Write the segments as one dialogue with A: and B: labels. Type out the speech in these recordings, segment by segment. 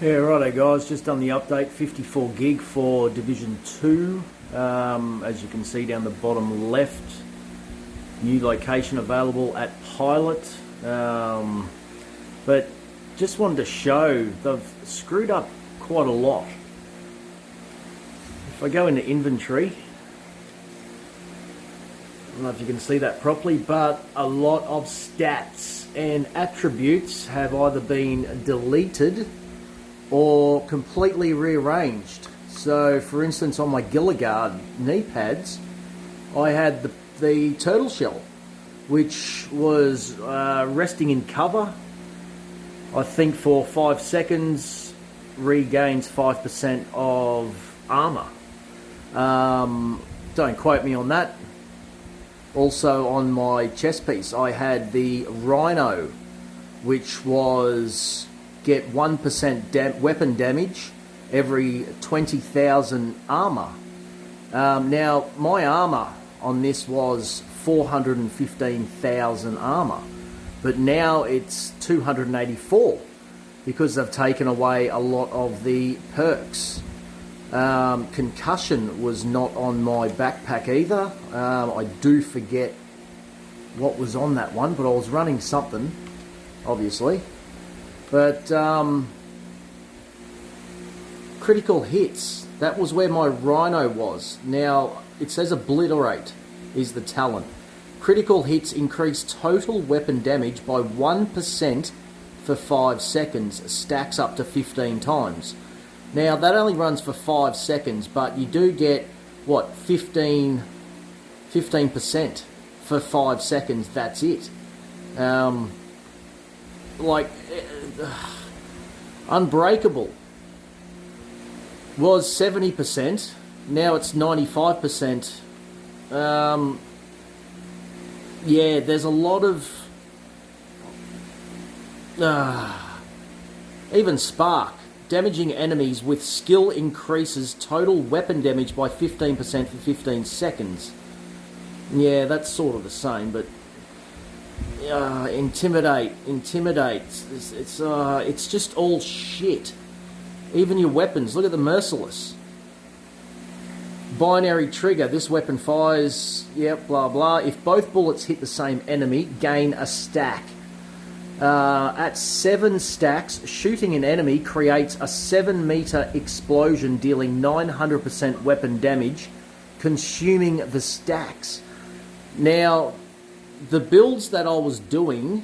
A: Yeah, righto guys, just done the update, 54 gig for Division 2, as you can see down the bottom left, new location available at Pilot, but just wanted to show they've screwed up quite a lot. If I go into inventory, I don't know if you can see that properly, but a lot of stats and attributes have either been deleted or completely rearranged. So for instance, on my Gilligard knee pads, I had the turtle shell, which was resting in cover, I think for 5 seconds, regains 5% of armor. Don't quote me on that. Also on my chest piece, I had the Rhino, which was get 1% weapon damage every 20,000 armor. Now, my armor on this was 415,000 armor, but now it's 284 because they've taken away a lot of the perks. Concussion was not on my backpack either. I do forget what was on that one, but I was running something, obviously. But critical hits, that was where my Rhino was. Now, it says obliterate is the talent. Critical hits increase total weapon damage by 1% for 5 seconds, stacks up to 15 times. Now, that only runs for 5 seconds, but you do get, what, 15% for 5 seconds, that's it. Unbreakable was 70%, now it's 95%. Yeah, there's a lot of even spark. Damaging enemies with skill increases total weapon damage by 15% for 15 seconds. Yeah, that's sort of the same, but intimidate. It's just all shit. Even your weapons. Look at the merciless. Binary trigger. This weapon fires. Yep, blah blah. If both bullets hit the same enemy, gain a stack. At 7 stacks, shooting an enemy creates a 7-meter explosion, dealing 900% weapon damage, consuming the stacks. Now, the builds that I was doing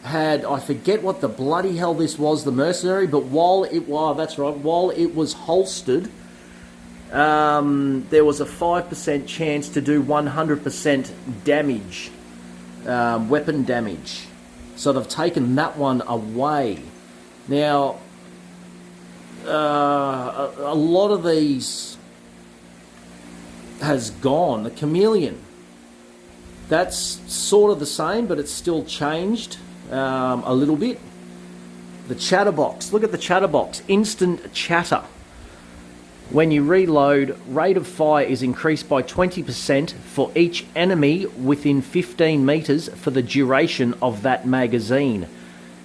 A: had, I forget what the bloody hell this was, the mercenary, but while it was holstered, there was a 5% chance to do 100% damage, weapon damage. So they've taken that one away. Now, a lot of these has gone. The chameleon, that's sort of the same, but it's still changed a little bit. The chatterbox, look at the chatterbox, instant chatter. When you reload, rate of fire is increased by 20% for each enemy within 15 meters for the duration of that magazine.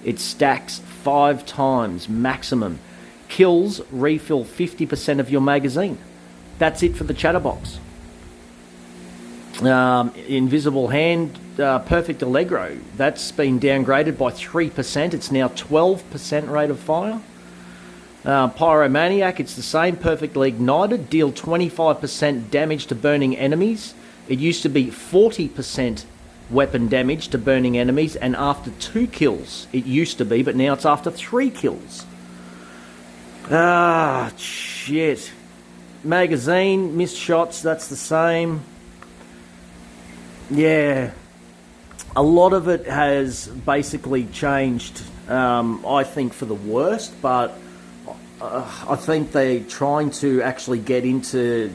A: It stacks 5 times maximum. Kills refill 50% of your magazine. That's it for the chatterbox. Invisible hand, perfect allegro. That's been downgraded by 3%. It's now 12% rate of fire. Pyromaniac, it's the same, perfectly ignited, deal 25% damage to burning enemies. It used to be 40% weapon damage to burning enemies, and after 2 kills it used to be, but now it's after 3 kills. Shit. Magazine, missed shots, that's the same. Yeah, a lot of it has basically changed, I think for the worst, but I think they're trying to actually get into,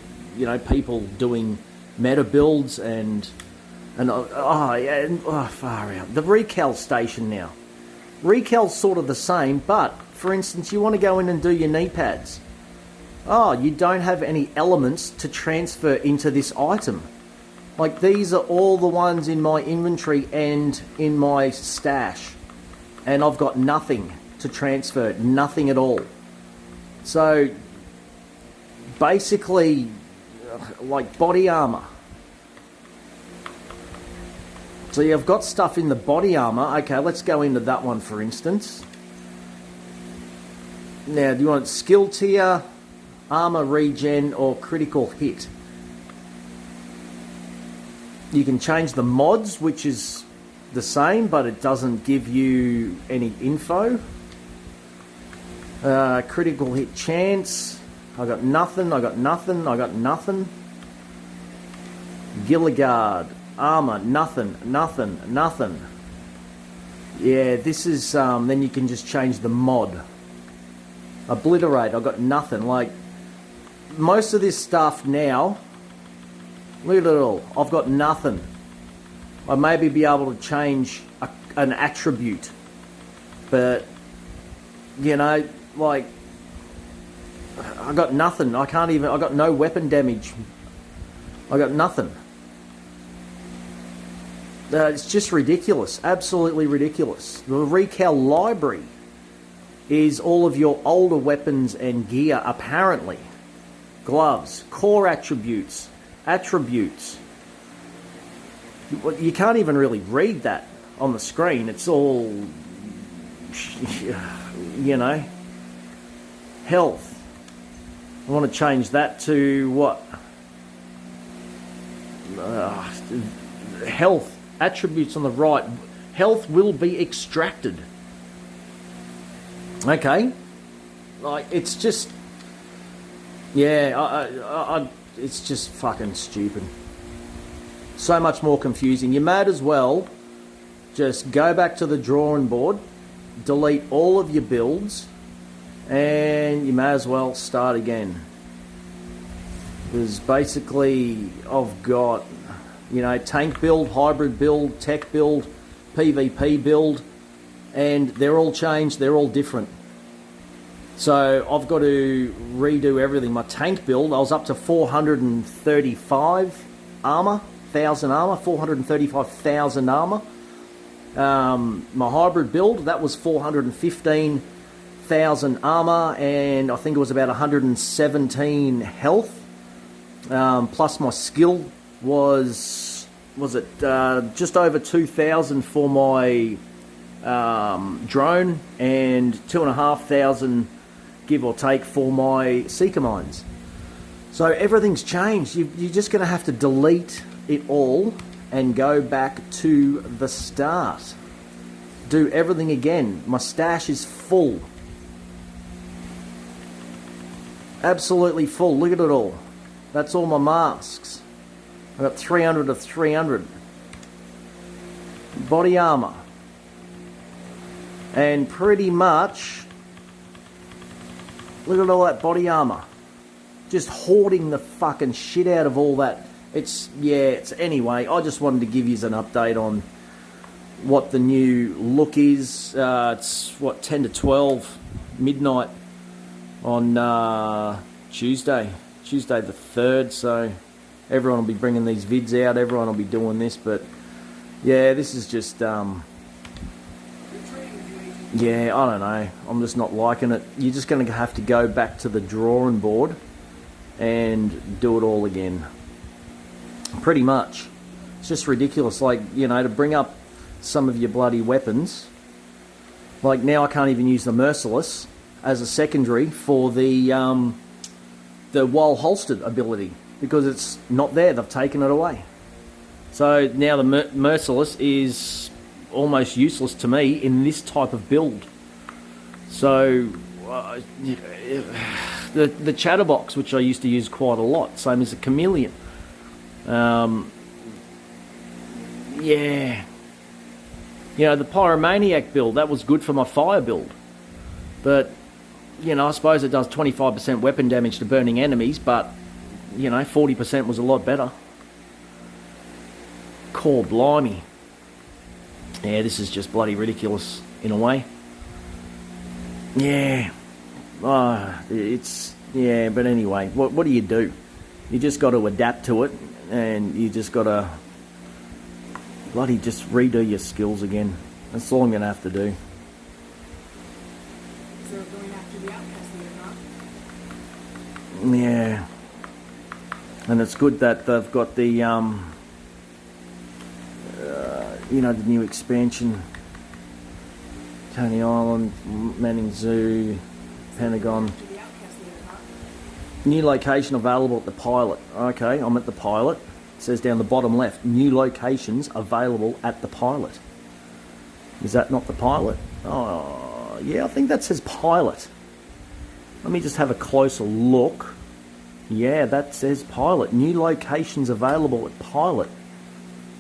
A: people doing meta builds and far out. The recal station now. Recal's sort of the same, but for instance, you want to go in and do your knee pads. You don't have any elements to transfer into this item. Like, these are all the ones in my inventory and in my stash, and I've got nothing. to transfer, nothing at all. So basically, like body armor. So you've got stuff in the body armor. Okay, let's go into that one for instance. Now, do you want skill tier, armor regen, or critical hit? You can change the mods, which is the same, but it doesn't give you any info. Critical hit chance. I got nothing, I got nothing, I got nothing. Gilligard. Armor, nothing, nothing, nothing. Yeah, this is, then you can just change the mod. Obliterate, I got nothing. Like, most of this stuff now, look at it all. I've got nothing. I maybe be able to change an attribute. But, you know, like, I got nothing. I can't even, I got no weapon damage. I got nothing. It's just ridiculous. Absolutely ridiculous. The Recal library is all of your older weapons and gear, apparently. Gloves, core attributes, attributes. You can't even really read that on the screen. It's all, you know. Health. I want to change that to what? Health. Attributes on the right. Health will be extracted. Okay. Like, it's just... Yeah, it's just fucking stupid. So much more confusing. You might as well just go back to the drawing board, delete all of your builds, and you may as well start again. Because basically, I've got... You know, tank build, hybrid build, tech build, PvP build, and they're all changed, they're all different. So I've got to redo everything. My tank build, I was up to 435 armor, 1,000 armor, 435,000 armor. My hybrid build, that was 415,000 armor, and I think it was about 117 health. Plus my skill was it just over 2,000 for my drone, and 2,500 give or take for my seeker mines. So everything's changed. You're just going to have to delete it all and go back to the start. Do everything again. My stash is full. Absolutely full. Look at it all. That's all my masks. I've got 300 of 300. Body armor. And pretty much, look at all that body armor. Just hoarding the fucking shit out of all that. It's anyway, I just wanted to give you an update on what the new look is. It's, what, 10 to 12 midnight on Tuesday the 3rd, so... Everyone will be bringing these vids out. Everyone will be doing this, but yeah, this is just yeah, I don't know. I'm just not liking it. You're just going to have to go back to the drawing board and do it all again. Pretty much. It's just ridiculous. Like, you know, to bring up some of your bloody weapons. Like now, I can't even use the Merciless as a secondary for the while holstered ability. Because it's not there, they've taken it away. So now the Merciless is almost useless to me in this type of build. So the Chatterbox, which I used to use quite a lot, same as the Chameleon. Yeah. You know, the Pyromaniac build, that was good for my fire build. But, you know, I suppose it does 25% weapon damage to burning enemies, but... You know, 40% was a lot better. Core blimey. Yeah, this is just bloody ridiculous in a way. Yeah. It's... Yeah, but anyway, what do? You just got to adapt to it, and you just got to bloody just redo your skills again. That's all I'm going to have to do.
B: they're going after the outcast leader, huh?
A: Yeah. And it's good that they've got the, the new expansion. Coney Island, Manning Zoo, Pentagon.
B: After the outcast leader, huh?
A: New location available at the pilot. Okay, I'm at the pilot. It says down the bottom left, new locations available at the pilot. Is that not the pilot? Oh, yeah, I think that says pilot. Let me just have a closer look. Yeah, that says pilot. New locations available at pilot.